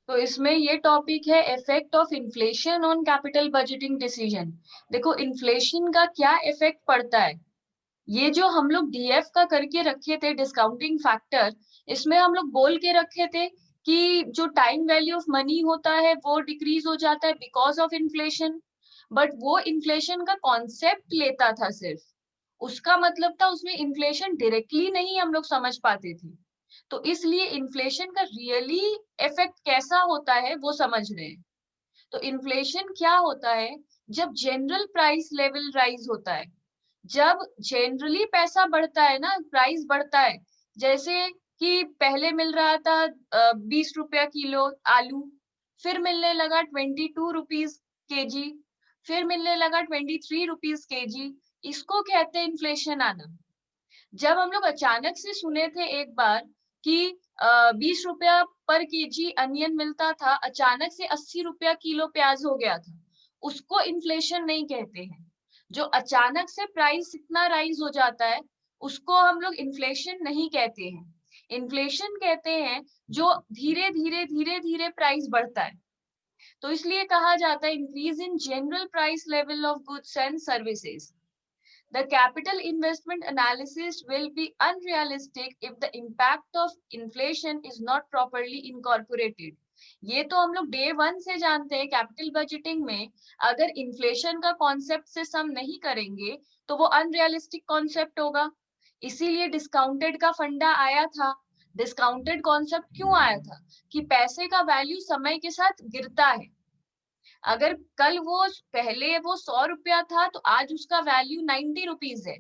तो इसमें ये टॉपिक है effect of inflation on capital budgeting decision. देखो इन्फ्लेशन का क्या इफेक्ट पड़ता है। ये जो हम लोग डीएफ का करके रखे थे डिस्काउंटिंग फैक्टर, इसमें हम लोग बोल के रखे थे कि जो टाइम वैल्यू ऑफ मनी होता है वो डिक्रीज हो जाता है बिकॉज ऑफ इन्फ्लेशन। बट वो इन्फ्लेशन का कॉन्सेप्ट लेता था सिर्फ, उसका मतलब था उसमें इन्फ्लेशन डायरेक्टली नहीं हम लोग समझ पाते थे। तो इसलिए इन्फ्लेशन का रियली इफेक्ट कैसा होता है वो समझ रहे हैं। तो इन्फ्लेशन क्या होता है, जब जनरल प्राइस लेवल राइज होता है, जब जनरली पैसा बढ़ता है ना, प्राइस बढ़ता है। जैसे कि पहले मिल रहा था 20 रुपया किलो आलू, फिर मिलने लगा 22 रुपीज केजी, फिर मिलने लगा 23 रुपीज केजी। इसको कहते हैं इन्फ्लेशन आना। जब हम लोग अचानक से सुने थे एक बार कि 20 रुपया पर केजी अनियन मिलता था, अचानक से 80 रुपया किलो प्याज हो गया था, उसको इन्फ्लेशन नहीं कहते हैं। जो अचानक से प्राइस इतना राइज हो जाता है उसको हम लोग इन्फ्लेशन नहीं कहते हैं। इन्फ्लेशन कहते हैं जो धीरे धीरे धीरे धीरे प्राइस बढ़ता है। तो इसलिए कहा जाता है increase in general price level of goods and services. The capital investment analysis will be unrealistic if the impact of inflation is not properly incorporated. ये तो हम लोग डे वन से जानते हैं कैपिटल बजटिंग में, अगर इन्फ्लेशन का कॉन्सेप्ट से सम नहीं करेंगे तो वो अनरियलिस्टिक कॉन्सेप्ट होगा। इसीलिए डिस्काउंटेड का फंडा आया था। डिस्काउंटेड कॉन्सेप्ट क्यों आया था? कि पैसे का वैल्यू समय के साथ गिरता है। अगर कल वो पहले वो 100 रुपया था तो आज उसका वैल्यू 90 रुपीज है,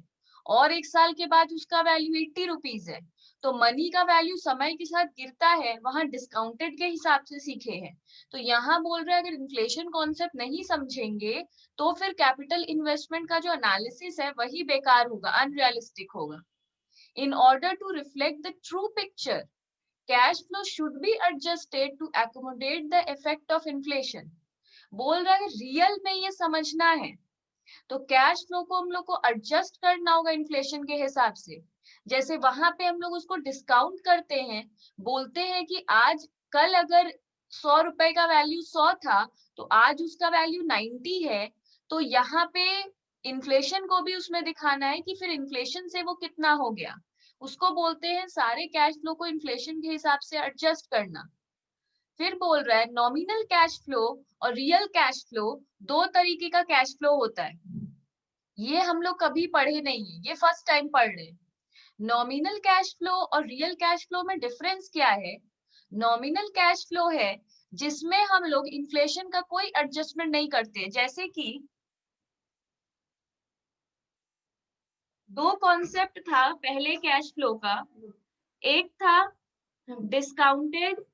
और एक साल के बाद उसका वैल्यू 80 रुपीज है। तो मनी का वैल्यू समय के साथ गिरता है, वहां डिस्काउंटेड के हिसाब से सीखे हैं। तो यहाँ बोल रहे हैं अगर इन्फ्लेशन कॉन्सेप्ट नहीं समझेंगे तो फिर कैपिटल इन्वेस्टमेंट का जो एनालिसिस है वही बेकार होगा, अनरियलिस्टिक होगा। In order to reflect the true picture, cash flow should be adjusted to accommodate the effect of inflation. बोल रहा है रियल में ये समझना है तो कैश फ्लो को हम लोग को एडजस्ट करना होगा इन्फ्लेशन के हिसाब से। जैसे वहां पे हम लोग उसको डिस्काउंट करते हैं, बोलते हैं कि आज कल अगर 100 रुपए का वैल्यू 100 था तो आज उसका वैल्यू 90 है। तो यहाँ पे इन्फ्लेशन को भी उसमें दिखाना है कि फिर इन्फ्लेशन से वो कितना हो गया। उसको बोलते हैं सारे कैश फ्लो को इन्फ्लेशन के हिसाब से एडजस्ट करना। फिर बोल रहा है नॉमिनल कैश फ्लो और रियल कैश फ्लो, दो तरीके का कैश फ्लो होता है। ये हम लोग कभी पढ़े नहीं है, ये फर्स्ट टाइम पढ़ रहे हैं। नॉमिनल कैश फ्लो और रियल कैश फ्लो में डिफरेंस क्या है? नॉमिनल कैश फ्लो है जिसमें हम लोग इन्फ्लेशन का कोई एडजस्टमेंट नहीं करते। जैसे कि दो कॉन्सेप्ट था पहले कैश फ्लो का, एक था डिस्काउंटेड,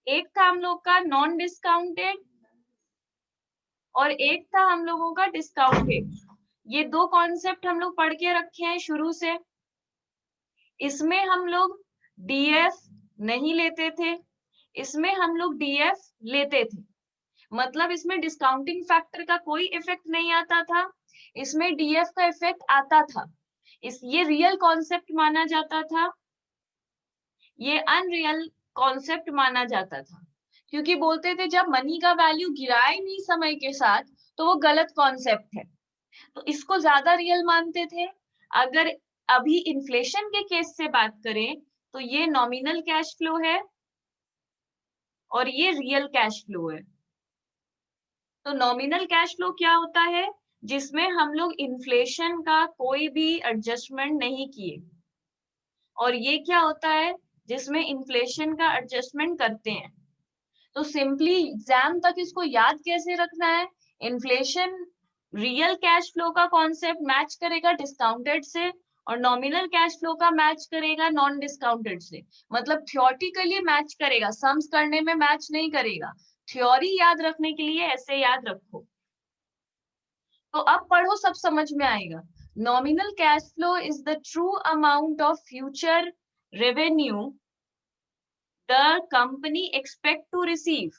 एक था हम लोग का नॉन डिस्काउंटेड, और एक था हम लोगों का डिस्काउंटेड। ये दो कॉन्सेप्ट हम लोग पढ़ के रखे हैं शुरू से। इसमें हम लोग डीएफ नहीं लेते थे, इसमें हम लोग डीएफ लेते थे। मतलब इसमें डिस्काउंटिंग फैक्टर का कोई इफेक्ट नहीं आता था, इसमें डीएफ का इफेक्ट आता था। ये रियल कॉन्सेप्ट माना जाता था, ये अनरियल कॉन्सेप्ट माना जाता था। क्योंकि बोलते थे जब मनी का वैल्यू गिरा ही नहीं समय के साथ तो वो गलत कॉन्सेप्ट है, तो इसको ज्यादा रियल मानते थे। अगर अभी इन्फ्लेशन के केस से बात करें तो ये नॉमिनल कैश फ्लो है और ये रियल कैश फ्लो है। तो नॉमिनल कैश फ्लो क्या होता है? जिसमें हम लोग इन्फ्लेशन का कोई भी एडजस्टमेंट नहीं किए। और ये क्या होता है? जिसमें इन्फ्लेशन का एडजस्टमेंट करते हैं। तो सिंपली एग्जाम तक इसको याद कैसे रखना है? इन्फ्लेशन रियल कैश फ्लो का कॉन्सेप्ट मैच करेगा डिस्काउंटेड से, और नॉमिनल कैश फ्लो का मैच करेगा नॉन डिस्काउंटेड से। मतलब थियोरेटिकली मैच करेगा, सम्स करने में मैच नहीं करेगा। थ्योरी याद रखने के लिए ऐसे याद रखो। तो अब पढ़ो, सब समझ में आएगा। Nominal cash flow is the true amount of future revenue the company expect to receive.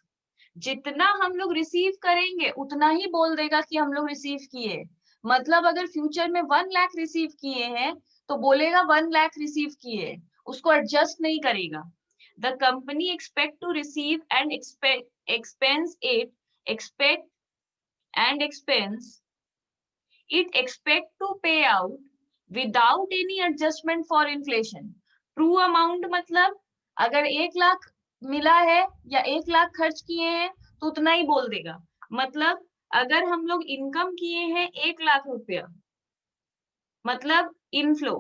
जितना हम लोग रिसीव करेंगे उतना ही बोल देगा कि हम लोग रिसीव किए। मतलब अगर फ्यूचर में 1 लाख रिसीव किए हैं तो बोलेगा 1 लाख रिसीव किए, उसको एडजस्ट नहीं करेगा। The company expect to receive and expense it expect and expense it expect to pay out without any adjustment for inflation। True amount मतलब अगर 1 लाख मिला है या 1 लाख खर्च किए हैं तो उतना ही बोल देगा। मतलब अगर हम लोग इनकम किए हैं 1 लाख रुपया मतलब इनफ्लो,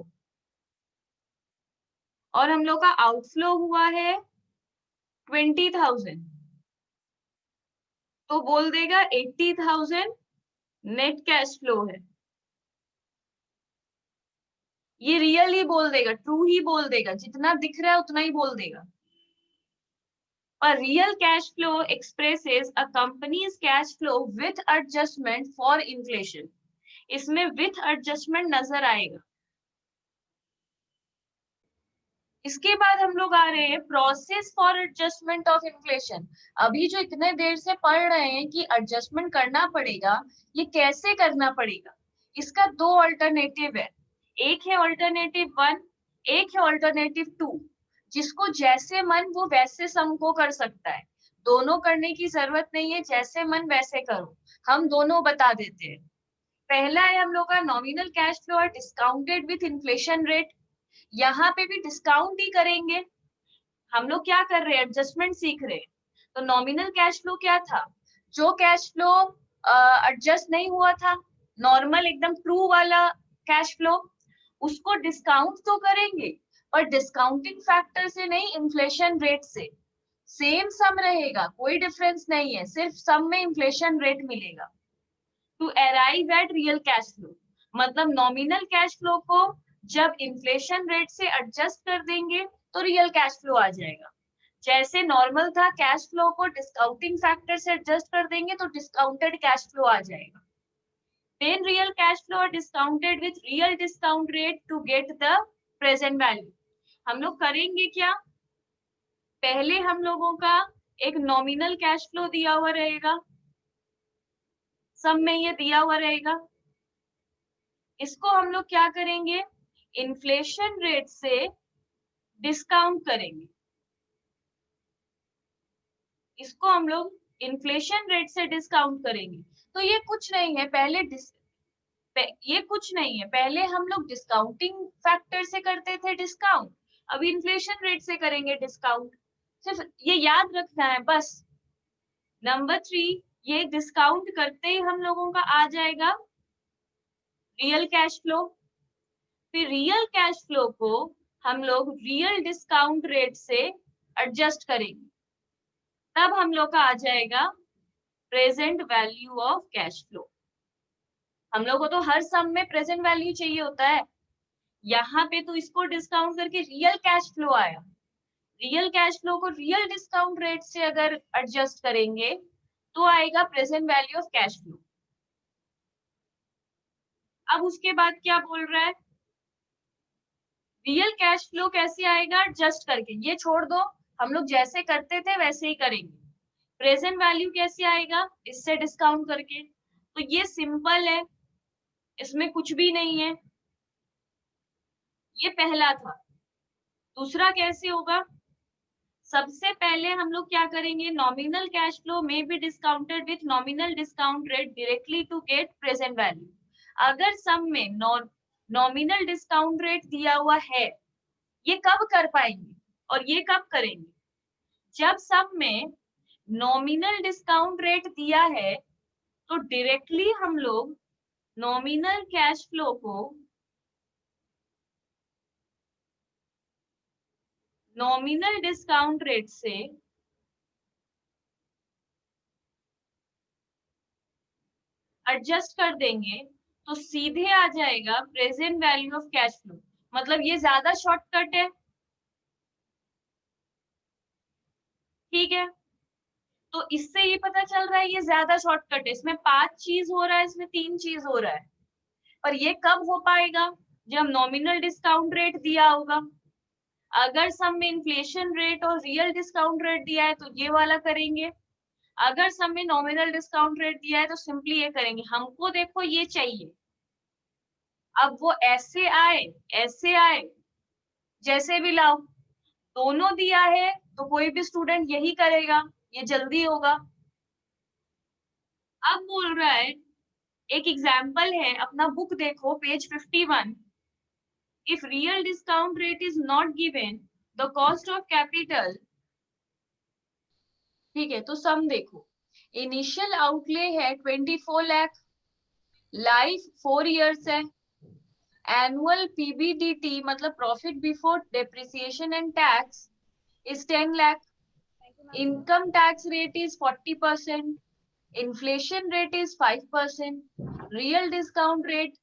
और हम लोग का आउटफ्लो हुआ है 20,000, तो बोल देगा 80,000 नेट कैश फ्लो है। ये रियल ही बोल देगा, ट्रू ही बोल देगा, जितना दिख रहा है उतना ही बोल देगा। A real cash flow expresses a company's cash flow with adjustment for inflation। इसमें with adjustment नजर आएगा। इसके बाद हम लोग आ रहे हैं process for adjustment of inflation. अभी जो इतने देर से पढ़ रहे हैं कि एडजस्टमेंट करना पड़ेगा, ये कैसे करना पड़ेगा, इसका 2 अल्टरनेटिव है। एक है अल्टरनेटिव 1, एक है अल्टरनेटिव 2। जिसको जैसे मन वो वैसे सम को कर सकता है, दोनों करने की जरूरत नहीं है, जैसे मन वैसे करो। हम दोनों बता देते हैं। पहला है हम लोग का नॉमिनल कैश फ्लो और डिस्काउंटेड विथ इन्फ्लेशन रेट। यहाँ पे भी डिस्काउंट ही करेंगे। हम लोग क्या कर रहे हैं, एडजस्टमेंट सीख रहे हैं। तो नॉमिनल कैश फ्लो क्या था, जो कैश फ्लो एडजस्ट नहीं हुआ था, नॉर्मल एकदम ट्रू वाला कैश फ्लो, उसको डिस्काउंट तो करेंगे पर डिस्काउंटिंग फैक्टर से नहीं, इन्फ्लेशन रेट से। सेम सम रहेगा, कोई डिफरेंस नहीं है, सिर्फ सम में इन्फ्लेशन रेट मिलेगा। To arrive at real cash flow मतलब नॉमिनल कैश फ्लो को जब इन्फ्लेशन रेट से एडजस्ट कर देंगे तो रियल कैश फ्लो आ जाएगा। जैसे नॉर्मल था कैश फ्लो को डिस्काउंटिंग फैक्टर से एडजस्ट कर देंगे तो डिस्काउंटेड कैश फ्लो आ जाएगा। Then real cash flow are discounted with real discount rate to get the present value। हम लोग करेंगे क्या, पहले हम लोगों का एक नॉमिनल कैश फ्लो दिया हुआ रहेगा, सब में ये दिया हुआ रहेगा। इसको हम लोग क्या करेंगे, इन्फ्लेशन रेट से डिस्काउंट करेंगे। इसको हम लोग इन्फ्लेशन रेट से डिस्काउंट करेंगे। तो ये कुछ नहीं है, ये कुछ नहीं है, पहले हम लोग डिस्काउंटिंग फैक्टर से करते थे डिस्काउंट, अभी इन्फ्लेशन रेट से करेंगे डिस्काउंट। सिर्फ ये याद रखना है बस। नंबर 3, ये डिस्काउंट करते ही हम लोगों का आ जाएगा रियल कैश फ्लो। फिर रियल कैश फ्लो को हम लोग रियल डिस्काउंट रेट से एडजस्ट करेंगे, तब हम लोग का आ जाएगा present value of cash flow. हम लोग को तो हर सम में प्रेजेंट वैल्यू चाहिए होता है, यहाँ पे तो इसको डिस्काउंट करके रियल कैश फ्लो आया। रियल कैश फ्लो को रियल डिस्काउंट रेट से अगर एडजस्ट करेंगे तो आएगा present value of cash flow. अब उसके बाद क्या बोल रहा है, रियल कैश फ्लो कैसे आएगा, एडजस्ट करके, ये छोड़ दो, हम लोग जैसे करते थे वैसे ही करेंगे। प्रेजेंट वैल्यू कैसे आएगा, इससे डिस्काउंट करके। तो ये सिंपल है, इसमें कुछ भी नहीं है। ये पहला था। दूसरा कैसे होगा, सबसे पहले हम लोग क्या करेंगे, नॉमिनल कैश फ्लो में be discounted with nominal discount rate directly to get present value. अगर सम में नॉमिनल डिस्काउंट रेट दिया हुआ है, ये कब कर पाएंगे और ये कब करेंगे, जब सम में नॉमिनल डिस्काउंट रेट दिया है तो डायरेक्टली हम लोग नॉमिनल कैश फ्लो को नॉमिनल डिस्काउंट रेट से एडजस्ट कर देंगे तो सीधे आ जाएगा present value of cash flow. मतलब ये ज्यादा शॉर्टकट है, ठीक है। तो इससे ये पता चल रहा है ये ज्यादा शॉर्टकट है, इसमें 5 चीज हो रहा है, इसमें 3 चीज हो रहा है। पर ये कब हो पाएगा, जब नॉमिनल डिस्काउंट रेट दिया होगा। अगर सम में इन्फ्लेशन रेट और रियल डिस्काउंट रेट दिया है तो ये वाला करेंगे। अगर सम में नॉमिनल डिस्काउंट रेट दिया है तो सिंपली ये करेंगे। हमको देखो ये चाहिए, अब वो ऐसे आए ऐसे आए, जैसे भी लाओ, दोनों दिया है तो कोई भी स्टूडेंट यही करेगा, ये जल्दी होगा। अब बोल रहा है, एक एग्जाम्पल है, अपना बुक देखो page 51। If real discount rate is not given, the cost of capital, ठीक है, तो सम देखो, इनिशियल आउटले है 24 लाख, लाइफ 4 इयर्स है, एनुअल पीबीडीटी मतलब profit before depreciation and tax is 10 lakh, income tax rate is 40%, inflation rate is 5%, real discount rate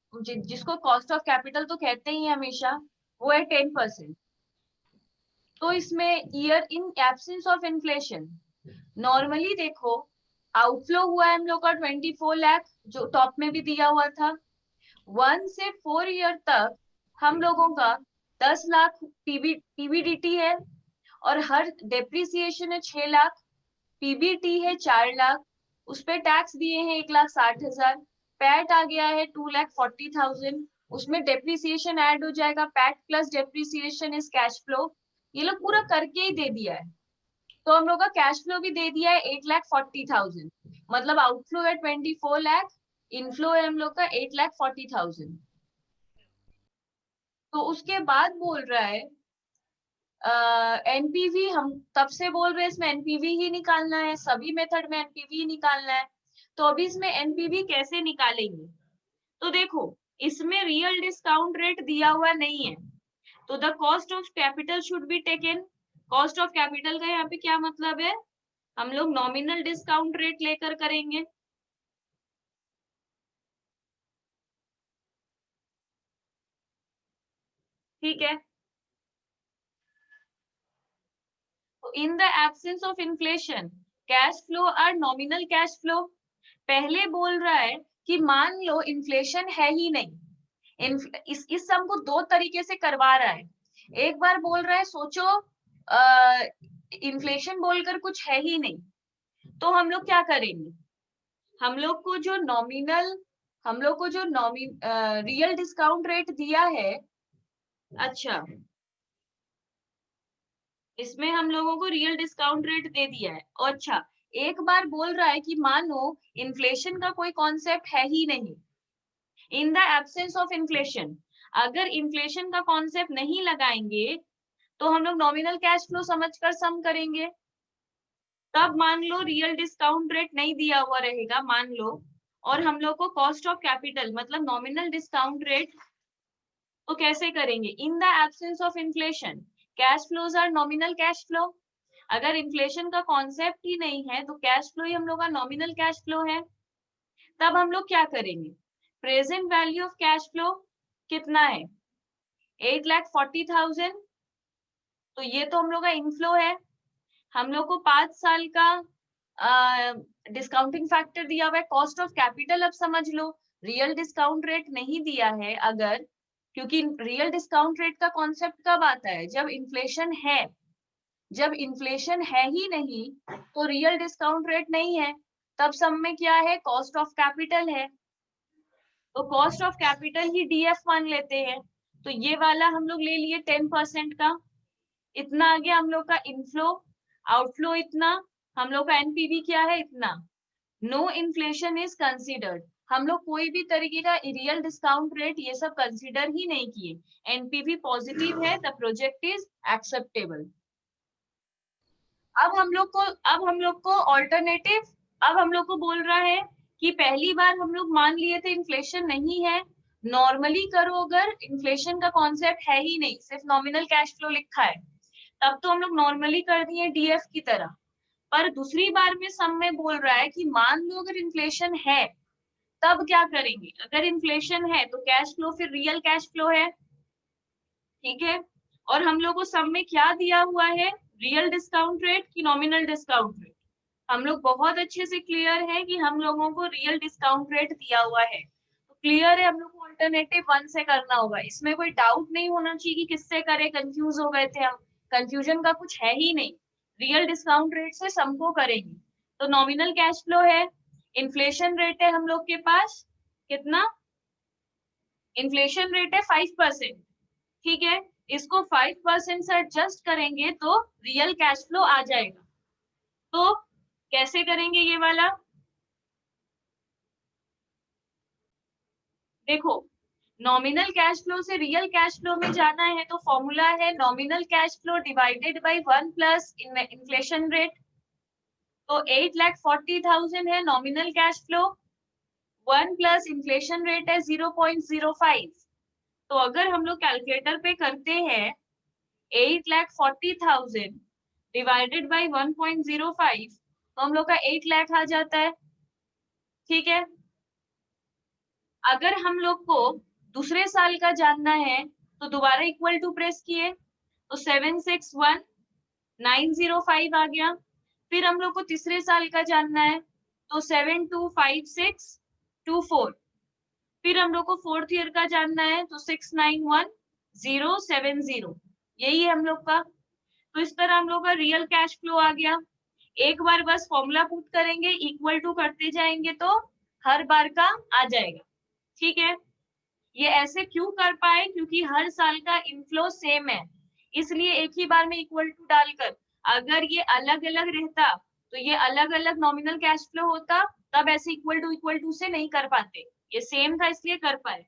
जिसको cost of capital तो कहते ही हमेशा, वो है 10%। तो इसमें year in absence of inflation, normally देखो आउटफ्लो हुआ है हम लोग का 24 लाख, जो टॉप में भी दिया हुआ था। 1 से 4 ईयर तक हम लोगों का 10 लाख पीबीडीटी है, और हर डेप्रिसिएशन है 6 लाख, पीबीटी है 4 लाख, उस पे टैक्स दिए हैं 1,60,000, पैट आ गया है 2,40,000, उसमें डेप्रिसिएशन ऐड हो जाएगा, PAT plus depreciation is cash flow, ये लोग पूरा करके ही दे दिया है। तो हम लोग का कैश फ्लो भी दे दिया है 8,40,000, मतलब आउटफ्लो है 24 लाख, इनफ्लो है हम लोग का 8,40,000। तो उसके बाद बोल रहा है एनपीवी, हम तब से बोल रहे हैं इसमें एनपीवी ही निकालना है, सभी मेथड में एनपीवी ही निकालना है। तो अभी इसमें एनपीवी कैसे निकालेंगे, तो देखो इसमें रियल डिस्काउंट रेट दिया हुआ नहीं है, तो the cost of capital should be taken. Cost of capital का यहाँ पे क्या मतलब है, हम लोग नॉमिनल डिस्काउंट रेट लेकर करेंगे। ठीक है, तो in the absence of inflation cash flow are nominal cash flow. पहले बोल रहा है कि मान लो इन्फ्लेशन है ही नहीं, इस सम को दो तरीके से करवा रहा है। एक बार बोल रहा है सोचो इन्फ्लेशन बोलकर कुछ है ही नहीं, तो हम लोग क्या करेंगे, हम लोग को जो नॉमिनल हम लोग को जो रियल डिस्काउंट रेट दिया है, अच्छा इसमें हम लोगों को रियल डिस्काउंट रेट दे दिया है, और अच्छा एक बार बोल रहा है कि मानो इन्फ्लेशन का कोई कॉन्सेप्ट है ही नहीं, इन द एब्सेंस ऑफ इन्फ्लेशन, अगर इन्फ्लेशन का कॉन्सेप्ट नहीं लगाएंगे तो हम लोग नॉमिनल कैश फ्लो समझकर सम करेंगे। तब मान लो रियल डिस्काउंट रेट नहीं दिया हुआ रहेगा, मान लो, और हम लोग को कॉस्ट ऑफ कैपिटल मतलब नॉमिनल डिस्काउंट रेट, तो कैसे करेंगे, in the absence of inflation cash flows are nominal cash flow. अगर इन्फ्लेशन का कॉन्सेप्ट ही नहीं है तो कैश फ्लो ही हम लोग का नॉमिनल कैश फ्लो है। तब हम लोग क्या करेंगे, present value of cash flow कितना है 8,40,000, तो ये तो हम लोग का इनफ्लो है। हम लोग को 5 साल का डिस्काउंटिंग फैक्टर दिया हुआ है, कॉस्ट ऑफ कैपिटल अब समझ लो, रियल डिस्काउंट रेट नहीं दिया है अगर, क्योंकि रियल डिस्काउंट रेट का कॉन्सेप्ट कब आता है, जब इन्फ्लेशन है, जब इन्फ्लेशन है ही नहीं तो रियल डिस्काउंट रेट नहीं है, तब सब में क्या है, कॉस्ट ऑफ कैपिटल है, तो cost of capital he DF मान लेते हैं। तो ये वाला हम लोग ले लिए 10% का, इतना आ गया हम लोग का इनफ्लो, आउटफ्लो इतना, हम लोग का एनपीवी क्या है इतना, नो इन्फ्लेशन इज कंसीडर्ड, हम लोग कोई भी तरीके का रियल डिस्काउंट रेट ये सब कंसीडर ही नहीं किए, एनपीवी पॉजिटिव है, द प्रोजेक्ट इज एक्सेप्टेबल। अब हम लोग को ऑल्टरनेटिव, अब हम लोग को बोल रहा है कि पहली बार हम लोग मान लिए थे इन्फ्लेशन नहीं है, नॉर्मली करो, अगर इन्फ्लेशन का कॉन्सेप्ट है ही नहीं, सिर्फ नॉमिनल कैश फ्लो लिखा है, तब तो हम लोग नॉर्मली कर दिए डीएफ की तरह। पर दूसरी बार में सम में बोल रहा है कि मान लो अगर इन्फ्लेशन है तब क्या करेंगे, अगर इन्फ्लेशन है तो कैश फ्लो फिर रियल कैश फ्लो है, ठीक है। और हम लोग को सब में क्या दिया हुआ है, रियल डिस्काउंट रेट की नॉमिनल डिस्काउंट रेट, हम लोग बहुत अच्छे से क्लियर है कि हम लोगों को रियल डिस्काउंट रेट दिया हुआ है, तो क्लियर है हम लोग को अल्टरनेटिव 1 से करना होगा, इसमें कोई डाउट नहीं होना चाहिए कि किससे करे, कंफ्यूज हो गए थे हम, कंफ्यूजन का कुछ है ही नहीं, रियल डिस्काउंट रेट से सबको करेंगे। तो नॉमिनल कैश फ्लो है, इन्फ्लेशन रेट है हम लोग के पास कितना, इन्फ्लेशन रेट है 5%, ठीक है, इसको 5% से एडजस्ट करेंगे तो रियल कैश फ्लो आ जाएगा। तो कैसे करेंगे ये वाला? देखो, नॉमिनल कैश फ्लो से रियल कैश फ्लो में जाना है तो फॉर्मूला है nominal cash flow divided by 1 plus inflation rate. तो 8,40,000 है nominal cash flow, 1 plus inflation rate है 0.05। तो अगर हम लोग कैलकुलेटर पे करते हैं 8,40,000 डिवाइडेड बाय 1.05 तो हम लोग का 8 लाख आ जाता है। ठीक है, अगर हम लोग को दूसरे साल का जानना है तो दोबारा इक्वल टू प्रेस किए तो 761,905 आ गया। फिर हम लोग को तीसरे साल का जानना है तो 725624। फिर हम लोग को फोर्थ ईयर का जानना है तो 691,070। यही है हम लोग का। तो इस तरह हम लोग का रियल कैश फ्लो आ गया। एक बार बस फॉर्मूला पुट करेंगे, इक्वल टू करते जाएंगे तो हर बार का आ जाएगा। ठीक है, ये ऐसे क्यों कर पाए? क्योंकि हर साल का इनफ्लो सेम है, इसलिए एक ही बार में इक्वल टू डालकर। अगर ये अलग अलग रहता तो ये अलग अलग नॉमिनल कैश फ्लो होता, तब ऐसे इक्वल टू से नहीं कर पाते। ये सेम था इसलिए कर पाए।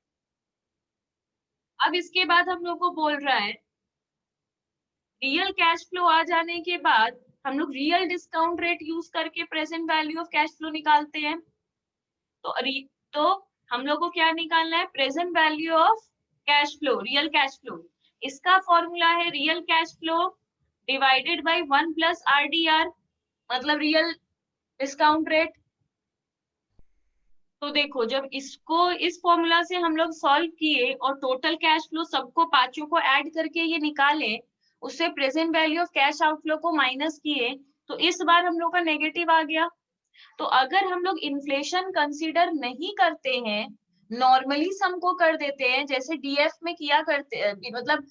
अब इसके बाद हम लोग को बोल रहा है रियल कैश फ्लो आ जाने के बाद हम लोग रियल डिस्काउंट रेट यूज करके present value of cash flow निकालते हैं। तो तो हम लोग को क्या निकालना है? Present value of cash flow, real cash flow. इसका फॉर्मूला है real cash flow divided by 1 plus RDR, मतलब रियल डिस्काउंट रेट। तो देखो, जब इसको इस फॉर्मूला से हम लोग सॉल्व किए और टोटल कैश फ्लो सबको पांचों को ऐड करके ये निकाले, उससे present value of cash outflow को माइनस किए तो इस बार हम लोग का नेगेटिव आ गया। तो अगर हम लोग इन्फ्लेशन कंसीडर नहीं करते हैं, नॉर्मली सम को कर देते हैं जैसे डीएफ में किया करते, मतलब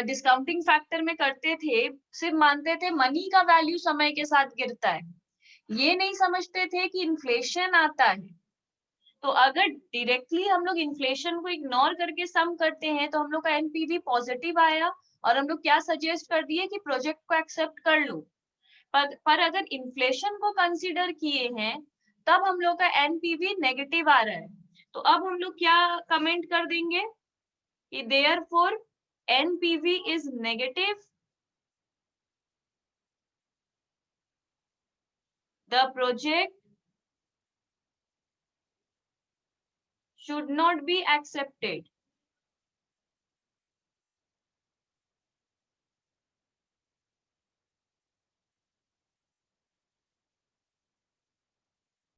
डिस्काउंटिंग फैक्टर में करते थे, सिर्फ मानते थे मनी का वैल्यू समय के साथ गिरता है, ये नहीं समझते थे कि इन्फ्लेशन आता है। तो अगर डायरेक्टली हम लोग इन्फ्लेशन को इग्नोर करके सम करते हैं तो हम लोग का एनपीवी पॉजिटिव आया और हम लोग क्या सजेस्ट कर दिए कि प्रोजेक्ट को एक्सेप्ट कर लो। पर अगर इन्फ्लेशन को कंसीडर किए हैं तब हम लोग का एनपीवी नेगेटिव आ रहा है। तो अब हम लोग क्या कमेंट कर देंगे कि therefore NPV is negative, the project should not be accepted।